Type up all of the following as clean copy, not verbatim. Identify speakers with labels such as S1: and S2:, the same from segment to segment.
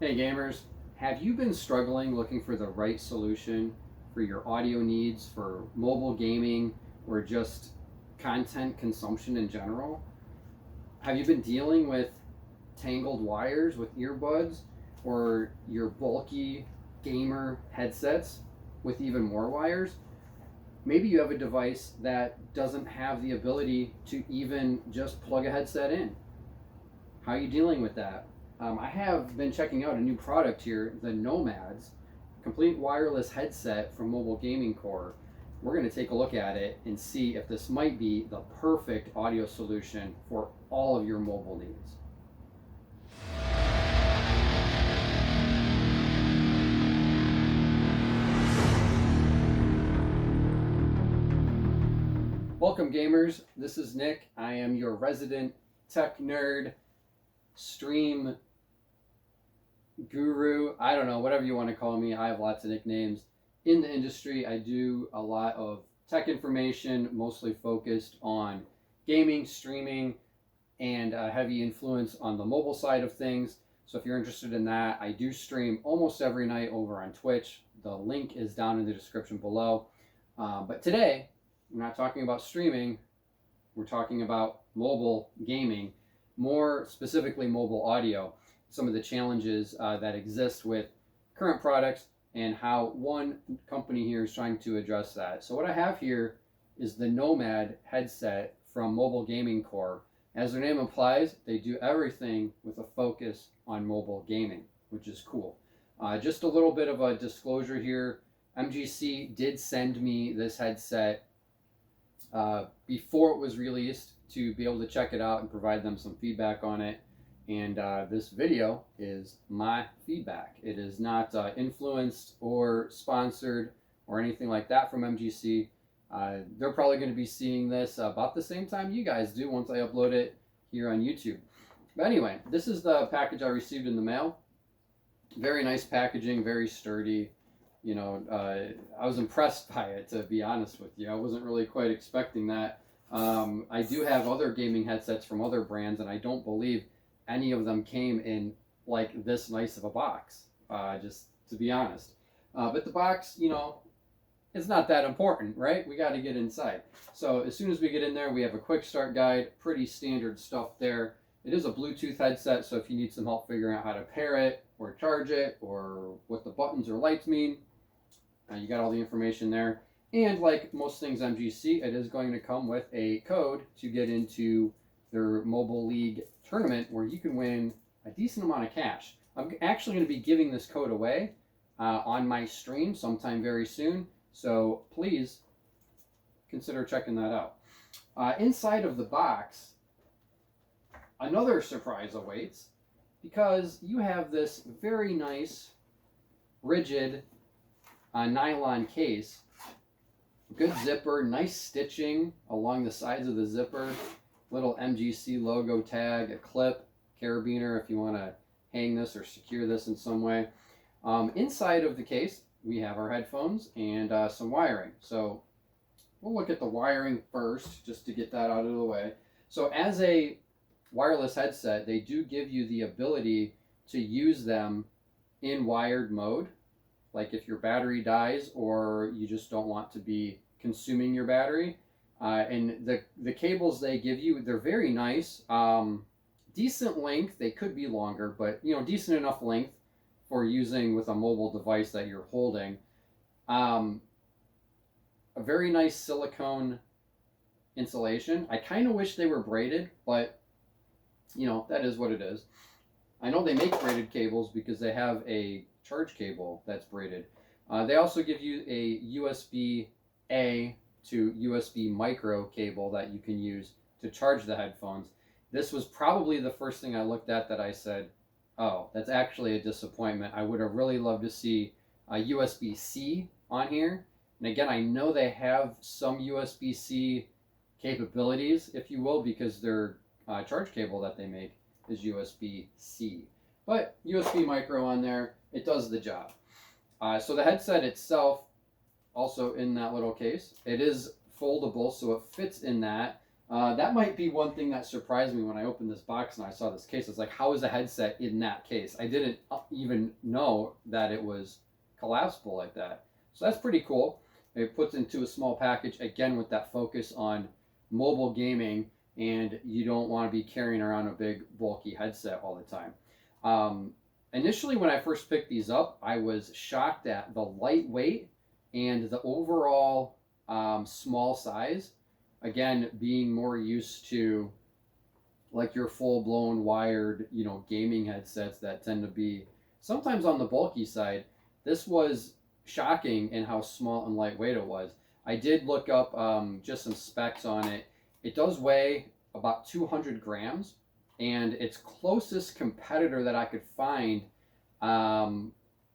S1: Hey gamers, have you been struggling looking for the right solution for your audio needs for mobile gaming or just content consumption in general? Have you been dealing with tangled wires with earbuds or your bulky gamer headsets with even more wires? Maybe you have a device that doesn't have the ability to even just plug a headset in. How are you dealing with that? I have been checking out a new product here, the Nomads, complete wireless headset from Mobile Gaming Core. We're going to take a look at it and see if this might be the perfect audio solution for all of your mobile needs. Welcome gamers, this is Nick. I am your resident tech nerd, stream guru, I don't know, whatever you want to call me. I have lots of nicknames in the industry. I do a lot of tech information, mostly focused on gaming, streaming, and a heavy influence on the mobile side of things. So if you're interested in that, I do stream almost every night over on Twitch. The link is down in the description below. But today, we're not talking about streaming. We're talking about mobile gaming, more specifically mobile audio, some of the challenges that exist with current products and how one company here is trying to address that. So what I have here is the Nomad headset from Mobile Gaming Core. As their name implies, they do everything with a focus on mobile gaming, which is cool. Just a little bit of a disclosure here. MGC did send me this headset before it was released to be able to check it out and provide them some feedback on it. And this video is my feedback. It is not influenced or sponsored or anything like that from MGC. They're probably going to be seeing this about the same time you guys do once I upload it here on YouTube. But anyway, this is the package I received in the mail. Very nice packaging, very sturdy. You know, I was impressed by it, to be honest with you. I wasn't really quite expecting that. I do have other gaming headsets from other brands, and I don't believe any of them came in like this nice of a box, just to be honest. But the box, you know, it's not that important, right? We got to get inside. So as soon as we get in there, we have a quick start guide, pretty standard stuff there. It is a Bluetooth headset, so if you need some help figuring out how to pair it or charge it or what the buttons or lights mean, you got all the information there. And like most things MGC, it is going to come with a code to get into their Mobile League tournament where you can win a decent amount of cash. I'm actually going to be giving this code away on my stream sometime very soon, so please consider checking that out. Inside of the box, another surprise awaits, because you have this very nice, rigid nylon case. Good zipper, nice stitching along the sides of the zipper, little MGC logo tag, a clip, carabiner if you want to hang this or secure this in some way. Inside of the case, we have our headphones and some wiring. So we'll look at the wiring first, just to get that out of the way. So as a wireless headset, they do give you the ability to use them in wired mode. Like if your battery dies or you just don't want to be consuming your battery. And the cables they give you, they're very nice. Decent length. They could be longer, but you know, decent enough length for using with a mobile device that you're holding. A very nice silicone insulation. I kind of wish they were braided, but you know, that is what it is. I know they make braided cables because they have a charge cable that's braided. They also give you a USB-A to USB micro cable that you can use to charge the headphones. This was probably the first thing I looked at that I said, oh, that's actually a disappointment. I would have really loved to see a USB-C on here. And again, I know they have some USB-C capabilities, if you will, because their charge cable that they make is USB-C. But USB micro on there, it does the job. So the headset itself, also in that little case, it is foldable, so it fits in that. That might be one thing that surprised me when I opened this box and I saw this case. It's like, how is a headset in that case? I didn't even know that it was collapsible like that. So that's pretty cool. It puts into a small package, again, with that focus on mobile gaming, and you don't want to be carrying around a big, bulky headset all the time. Initially, when I first picked these up, I was shocked at the lightweight and the overall small size. Again, being more used to like your full-blown wired, gaming headsets that tend to be sometimes on the bulky side. This was shocking in how small and lightweight it was. I did look up just some specs on it. It does weigh about 200 grams, and its closest competitor that I could find,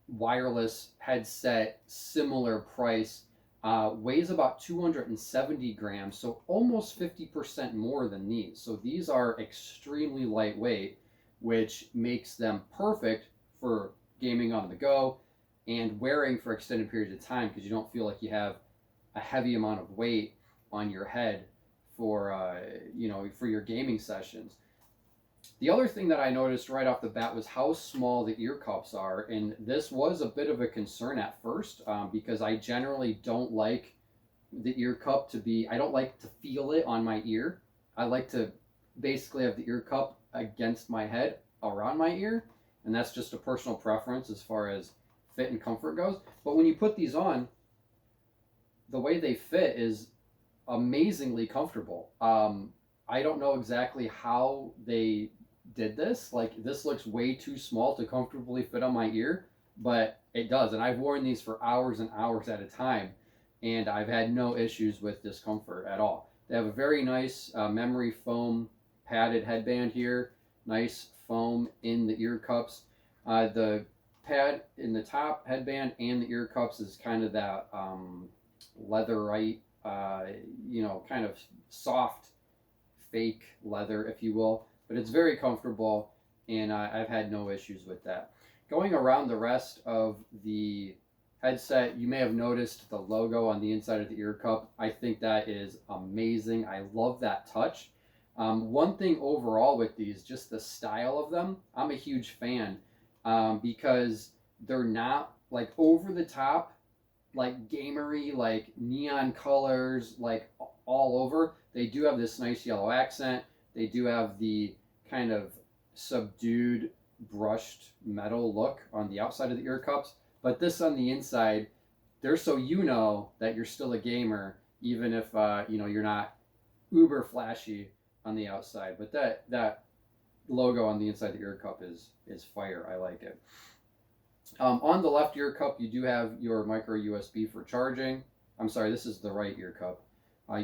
S1: wireless headset, similar price, weighs about 270 grams, so almost 50% more than these. So these are extremely lightweight, which makes them perfect for gaming on the go and wearing for extended periods of time, because you don't feel like you have a heavy amount of weight on your head for for your gaming sessions. The other thing that I noticed right off the bat was how small the ear cups are, and this was a bit of a concern at first, because I generally don't like the ear cup to be, I don't like to feel it on my ear. I like to basically have the ear cup against my head around my ear, and that's just a personal preference as far as fit and comfort goes. But when you put these on, the way they fit is amazingly comfortable. I don't know exactly how they did this. Like, this looks way too small to comfortably fit on my ear, but it does. And I've worn these for hours and hours at a time, and I've had no issues with discomfort at all. They have a very nice memory foam padded headband here, nice foam in the ear cups. The pad in the top headband and the ear cups is kind of that leatherite, kind of soft fake leather, if you will, but it's very comfortable, and I've had no issues with that. Going around the rest of the headset, you may have noticed the logo on the inside of the ear cup. I think that is amazing. I love that touch. One thing overall with these, just the style of them, I'm a huge fan, because they're not like over the top, like gamery, like neon colors, like all over. They do have this nice yellow accent. They do have the kind of subdued brushed metal look on the outside of the ear cups, but this on the inside, they're so that you're still a gamer, even if you're not uber flashy on the outside. But that logo on the inside of the ear cup is fire. I like it. On the left ear cup, you do have your micro USB for charging. I'm sorry, this is the right ear cup.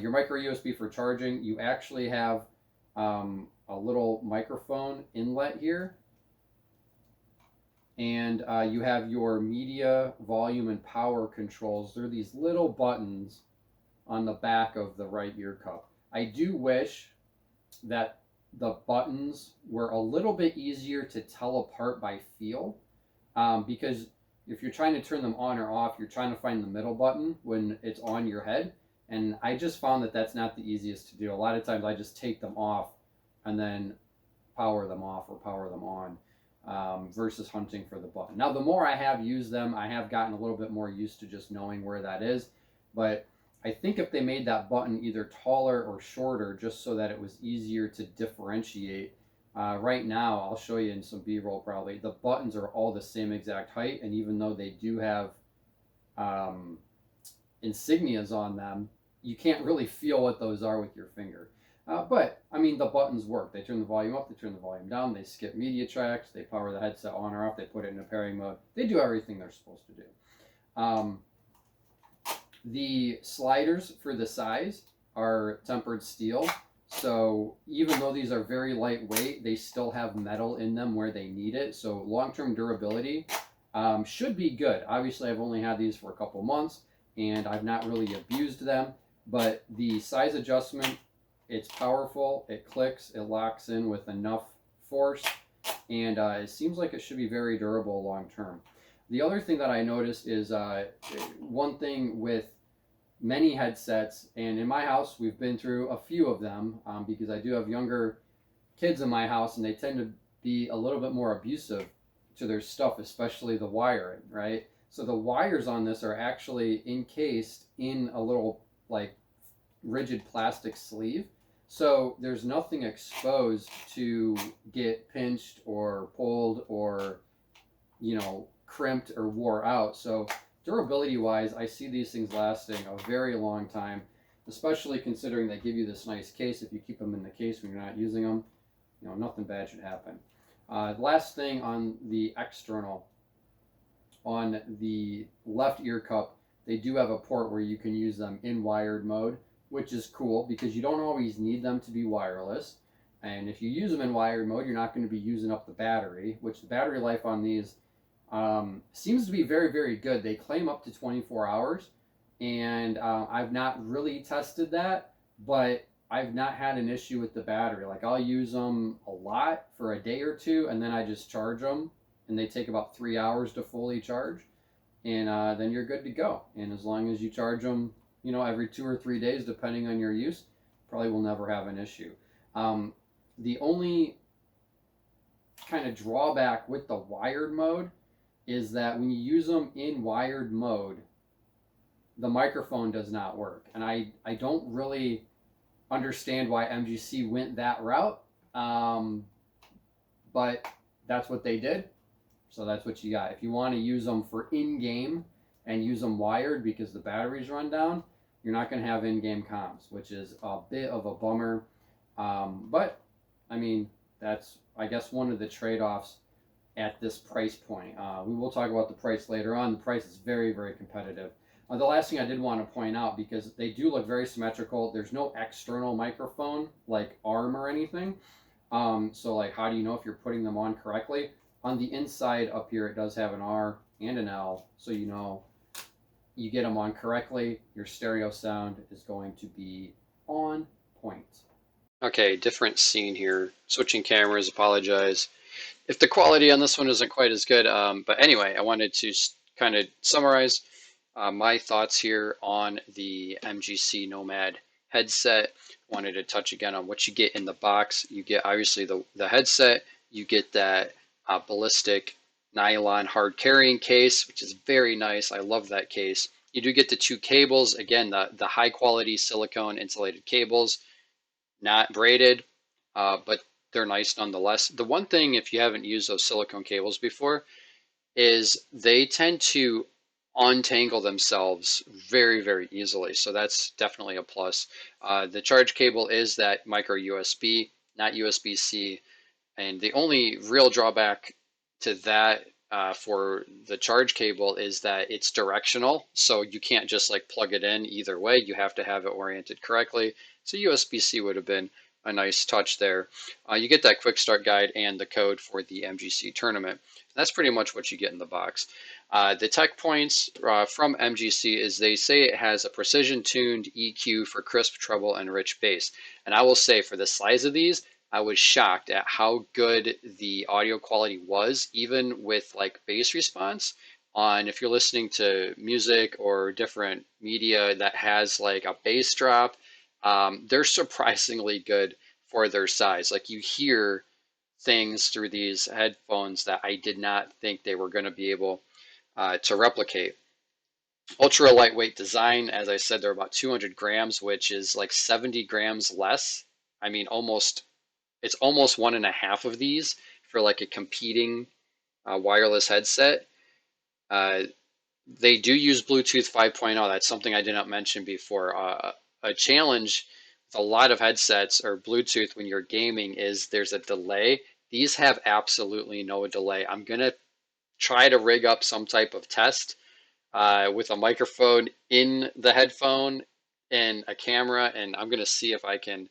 S1: Your micro USB for charging. You actually have a little microphone inlet here, and you have your media, volume, and power controls. They're these little buttons on the back of the right ear cup. I do wish that the buttons were a little bit easier to tell apart by feel, because if you're trying to turn them on or off, you're trying to find the middle button when it's on your head, and I just found that that's not the easiest to do. A lot of times I just take them off and then power them off or power them on, versus hunting for the button. Now, the more I have used them, I have gotten a little bit more used to just knowing where that is, but I think if they made that button either taller or shorter, just so that it was easier to differentiate. Right now, I'll show you in some B-roll probably, the buttons are all the same exact height, and even though they do have insignias on them, you can't really feel what those are with your finger. But, I mean, the buttons work. They turn the volume up, they turn the volume down, they skip media tracks, they power the headset on or off, they put it in a pairing mode. They do everything they're supposed to do. The sliders for the size are tempered steel. So even though these are very lightweight, they still have metal in them where they need it. So long-term durability should be good. Obviously, I've only had these for a couple months, and I've not really abused them. But the size adjustment, it's powerful, it clicks, it locks in with enough force, and it seems like it should be very durable long-term. The other thing that I noticed is one thing with many headsets, and in my house, we've been through a few of them because I do have younger kids in my house, and they tend to be a little bit more abusive to their stuff, especially the wiring, right? So the wires on this are actually encased in a little like rigid plastic sleeve. So there's nothing exposed to get pinched or pulled or, crimped or wore out. So durability wise, I see these things lasting a very long time, especially considering they give you this nice case. If you keep them in the case when you're not using them, nothing bad should happen. Last thing on the external, on the left ear cup, they do have a port where you can use them in wired mode, which is cool because you don't always need them to be wireless. And if you use them in wired mode, you're not going to be using up the battery, which the battery life on these seems to be very, very good. They claim up to 24 hours, and I've not really tested that, but I've not had an issue with the battery. Like I'll use them a lot for a day or two, and then I just charge them, and they take about 3 hours to fully charge, and then you're good to go. And as long as you charge them, every 2 or 3 days, depending on your use, probably will never have an issue. The only kind of drawback with the wired mode is that when you use them in wired mode, the microphone does not work. And I don't really understand why MGC went that route, but that's what they did. So that's what you got. If you want to use them for in-game and use them wired because the batteries run down, you're not going to have in-game comms, which is a bit of a bummer. But, I mean, that's, I guess, one of the trade-offs at this price point. We will talk about the price later on. The price is very, very competitive. The last thing I did want to point out, because they do look very symmetrical, there's no external microphone, like arm or anything. So, like, how do you know if you're putting them on correctly? On the inside up here, it does have an R and an L, so you know you get them on correctly. Your stereo sound is going to be on point. Okay, different scene here. Switching cameras, apologize if the quality on this one isn't quite as good. But anyway, I wanted to kind of summarize my thoughts here on the MGC Nomad headset. Wanted to touch again on what you get in the box. You get obviously the headset. You get that ballistic nylon hard carrying case, which is very nice. I love that case. You do get the two cables. Again, the high quality silicone insulated cables, not braided, but they're nice nonetheless. The one thing, if you haven't used those silicone cables before, is they tend to untangle themselves very, very easily. So that's definitely a plus. The charge cable is that micro USB, not USB-C. And the only real drawback to that for the charge cable is that it's directional. So you can't just like plug it in either way. You have to have it oriented correctly. So USB-C would have been a nice touch there. You get that quick start guide and the code for the MGC tournament. That's pretty much what you get in the box. The tech points from MGC is they say it has a precision tuned EQ for crisp treble and rich bass. And I will say for the size of these, I was shocked at how good the audio quality was, even with like bass response on if you're listening to music or different media that has like a bass drop. They're surprisingly good for their size. Like you hear things through these headphones that I did not think they were going to be able to replicate. Ultra lightweight design, as I said, they're about 200 grams, which is like 70 grams less. I mean, it's almost one and a half of these for like a competing wireless headset. They do use Bluetooth 5.0. That's something I did not mention before. A challenge with a lot of headsets or Bluetooth when you're gaming is there's a delay. These have absolutely no delay. I'm going to try to rig up some type of test with a microphone in the headphone and a camera, and I'm going to see if I can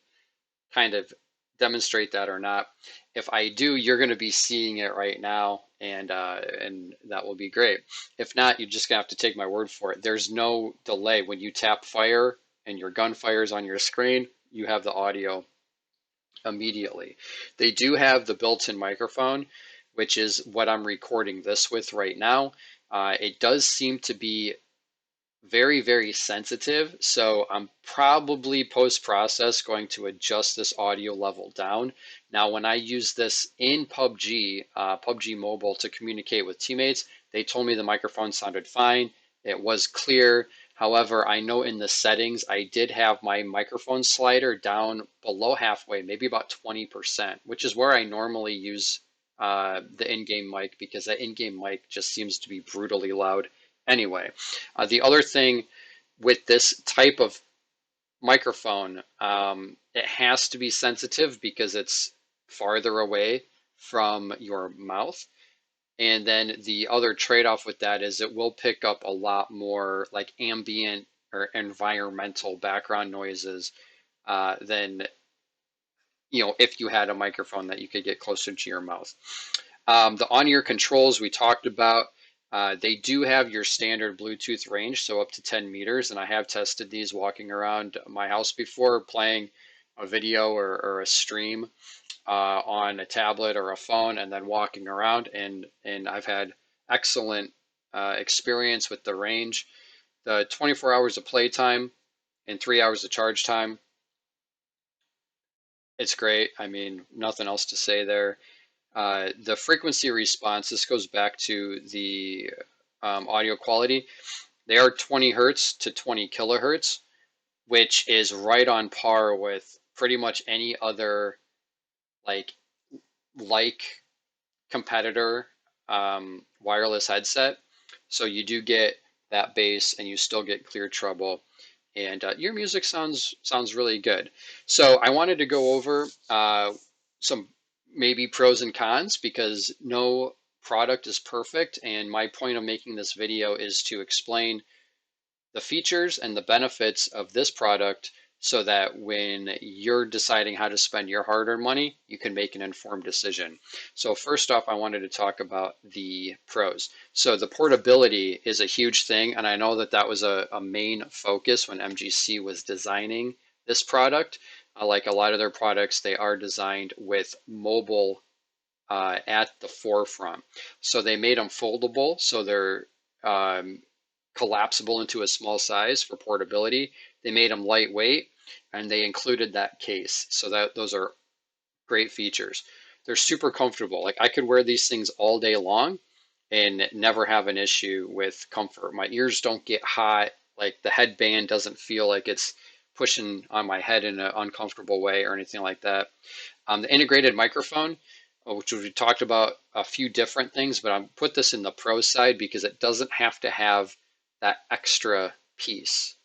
S1: kind of demonstrate that or not. If I do, you're going to be seeing it right now, and that will be great. If not, you're just going to have to take my word for it. There's no delay. When you tap fire and your gun fires on your screen, you have the audio immediately. They do have the built-in microphone, which is what I'm recording this with right now. It does seem to be very, very sensitive. So I'm probably post-process going to adjust this audio level down. Now, when I use this in PUBG, PUBG Mobile to communicate with teammates, they told me the microphone sounded fine. It was clear. However, I know in the settings, I did have my microphone slider down below halfway, maybe about 20%, which is where I normally use the in-game mic because that in-game mic just seems to be brutally loud anyway. The other thing with this type of microphone, it has to be sensitive because it's farther away from your mouth. And then the other trade-off with that is it will pick up a lot more like ambient or environmental background noises than if you had a microphone that you could get closer to your mouth. The on-ear controls we talked about, they do have your standard Bluetooth range, so up to 10 meters, and I have tested these walking around my house before, playing a video or a stream on a tablet or a phone, and then walking around, and I've had excellent experience with the range. The 24 hours of playtime and 3 hours of charge time, it's great. I mean, nothing else to say there. The frequency response, this goes back to the audio quality. They are 20 hertz to 20 kilohertz, which is right on par with pretty much any other like like competitor wireless headset. So you do get that bass, and you still get clear treble, and your music sounds really good. So I wanted to go over some maybe pros and cons because no product is perfect, and my point of making this video is to explain the features and the benefits of this product so that when you're deciding how to spend your hard-earned money, you can make an informed decision. So first off, I wanted to talk about the pros. So the portability is a huge thing, and I know that that was a main focus when MGC was designing this product. Like a lot of their products, they are designed with mobile at the forefront. So they made them foldable, so they're um, collapsible into a small size for portability. They made them lightweight, and they included that case. So that those are great features. They're super comfortable. Like I could wear these things all day long and never have an issue with comfort. My ears don't get hot. Like the headband doesn't feel like it's pushing on my head in an uncomfortable way or anything like that. The integrated microphone, which we talked about a few different things, but I'm put this in the pro side because it doesn't have to have that extra piece,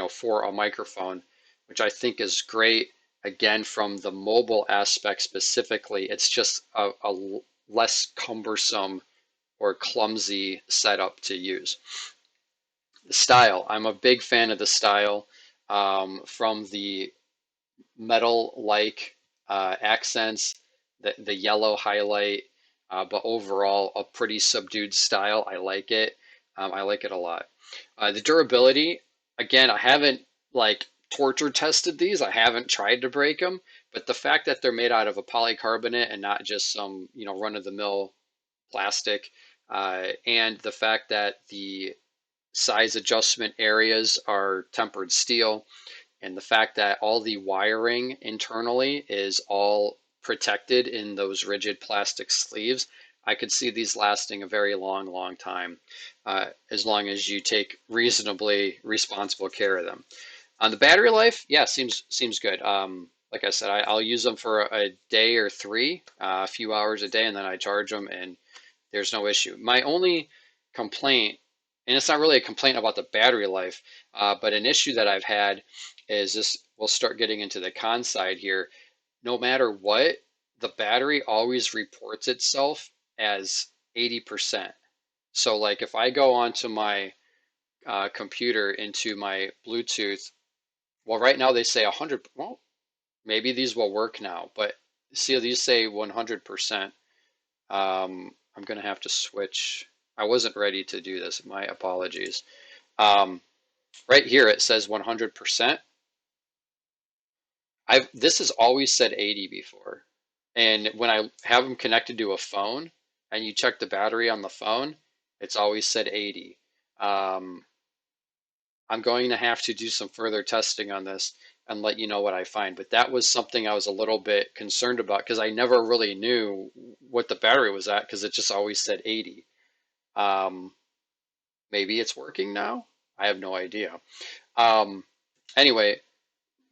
S1: for a microphone, which I think is great. Again, from the mobile aspect specifically, it's just a less cumbersome or clumsy setup to use. The style, I'm a big fan of the style from the metal-like accents, the yellow highlight, but overall a pretty subdued style. I like it. I like it a lot. The durability, again, I haven't like torture tested these. I haven't tried to break them, but the fact that they're made out of a polycarbonate and not just some, run-of-the-mill plastic, and the fact that the size adjustment areas are tempered steel, and the fact that all the wiring internally is all protected in those rigid plastic sleeves, I could see these lasting a very long, long time, as long as you take reasonably responsible care of them. On the battery life, yeah, seems good. Like I said, I'll use them for a day or three, a few hours a day, and then I charge them, and there's no issue. My only complaint, and it's not really a complaint about the battery life, but an issue that I've had is this. We'll start getting into the con side here. No matter what, the battery always reports itself as 80%. So, like, if I go onto my computer into my Bluetooth, well, right now they say 100. Well, maybe these will work now, but see, these say 100%. I'm going to have to switch. I wasn't ready to do this. My apologies. Um, right here it says 100%. This has always said 80 before. And when I have them connected to a phone and you check the battery on the phone, it's always said 80. Um, I'm going to have to do some further testing on this and let you know what I find. But that was something I was a little bit concerned about because I never really knew what the battery was at because it just always said 80. Um, Maybe it's working now. I have no idea. Um, anyway,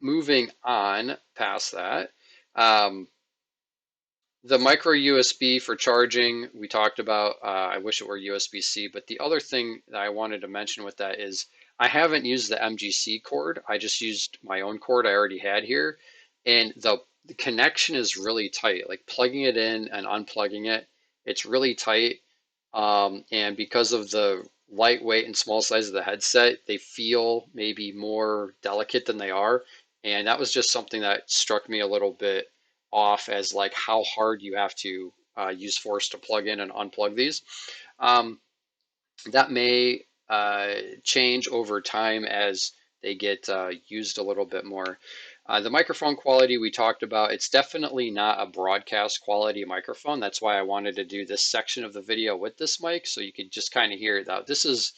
S1: moving on past that. Um, The micro USB for charging, we talked about. I wish it were USB-C, but the other thing that I wanted to mention with that is I haven't used the MGC cord. I just used my own cord I already had here, and the connection is really tight. Like plugging it in and unplugging it, it's really tight. And because of the lightweight and small size of the headset, they feel maybe more delicate than they are. And that was just something that struck me a little bit off as like how hard you have to use force to plug in and unplug these. Um, that may change over time as they get used a little bit more. The microphone quality we talked about, it's definitely not a broadcast quality microphone. That's why I wanted to do this section of the video with this mic so you could just kind of hear it out. This is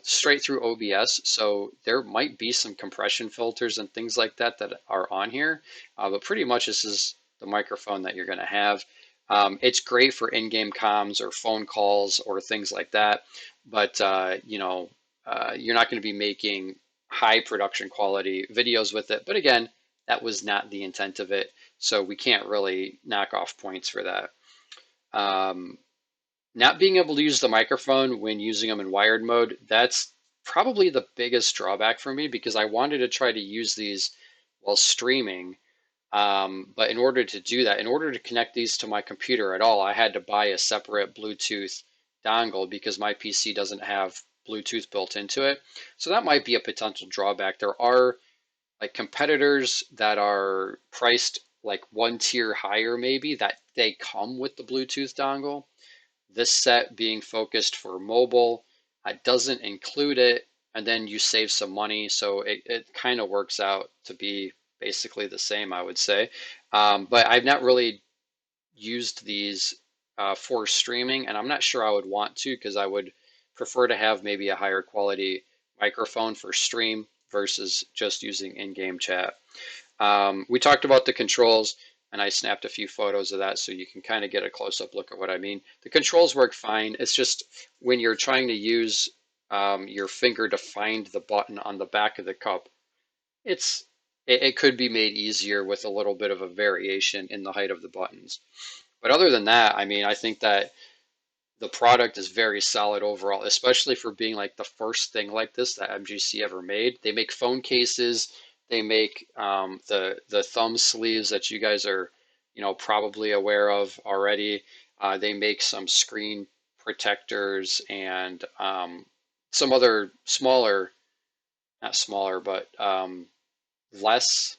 S1: straight through OBS. So there might be some compression filters and things like that that are on here, but pretty much this is the microphone that you're going to have. It's great for in-game comms or phone calls or things like that, but you're not going to be making high production quality videos with it. But again, that was not the intent of it, so we can't really knock off points for that. Um, Not being able to use the microphone when using them in wired mode, that's probably the biggest drawback for me because I wanted to try to use these while streaming. But in order to do that, in order to connect these to my computer at all, I had to buy a separate Bluetooth dongle because my PC doesn't have Bluetooth built into it. So that might be a potential drawback. There are like competitors that are priced like one tier higher, maybe that they come with the Bluetooth dongle. This set being focused for mobile doesn't include it, and then you save some money. So it kind of works out to be basically the same, I would say. But I've not really used these for streaming, and I'm not sure I would want to because I would prefer to have maybe a higher quality microphone for stream versus just using in-game chat. We talked about the controls, and I snapped a few photos of that so you can kind of get a close-up look at what I mean. The controls work fine. It's just when you're trying to use your finger to find the button on the back of the cup, it's it could be made easier with a little bit of a variation in the height of the buttons. But other than that, I mean, I think that the product is very solid overall, especially for being like the first thing like this that MGC ever made. They make phone cases, they make the thumb sleeves that you guys are, probably aware of already. They make some screen protectors and some other smaller, not smaller, but less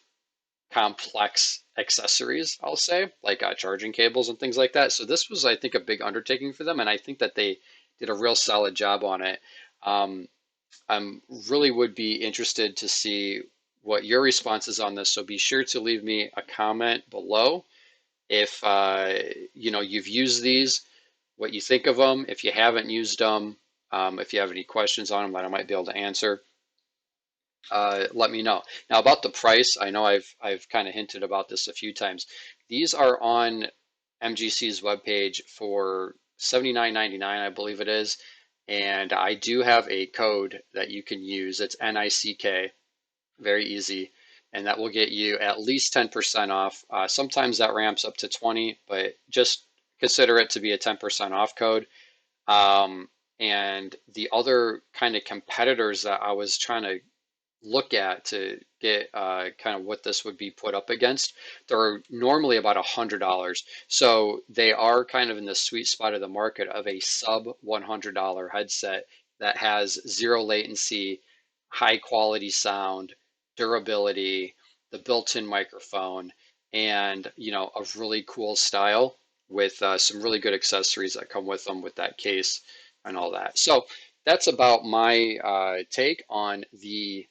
S1: complex accessories, I'll say, like charging cables and things like that. So this was, I think, a big undertaking for them, and I think that they did a real solid job on it. Um, I'm really would be interested to see what your response is on this. So be sure to leave me a comment below if you've used these, what you think of them. If you haven't used them, if you have any questions on them that I might be able to answer, let me know. Now about the price, I know I've kind of hinted about this a few times. These are on MGC's webpage for $79.99, I believe it is, and I do have a code that you can use. It's NICK, very easy, and that will get you at least 10% off. Sometimes that ramps up to 20, but just consider it to be a 10% off code. And the other kind of competitors that I was trying to look at to get kind of what this would be put up against, they're normally about $100. So they are kind of in the sweet spot of the market of a sub $100 headset that has zero latency, high quality sound, durability, the built-in microphone, and a really cool style with some really good accessories that come with them with that case and all that. So that's about my take on the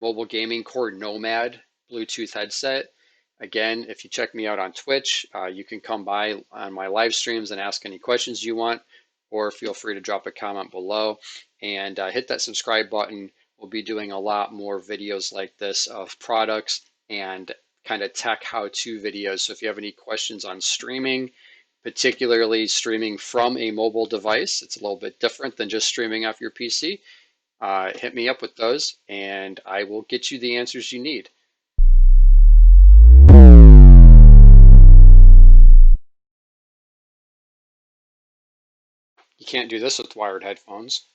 S1: mobile gaming core Nomad Bluetooth headset. Again, if you check me out on Twitch, you can come by on my live streams and ask any questions you want, or feel free to drop a comment below and hit that subscribe button. we'll be doing a lot more videos like this of products and kind of tech how-to videos. So if you have any questions on streaming, particularly streaming from a mobile device, it's a little bit different than just streaming off your PC. Hit me up with those and I will get you the answers you need. You can't do this with wired headphones.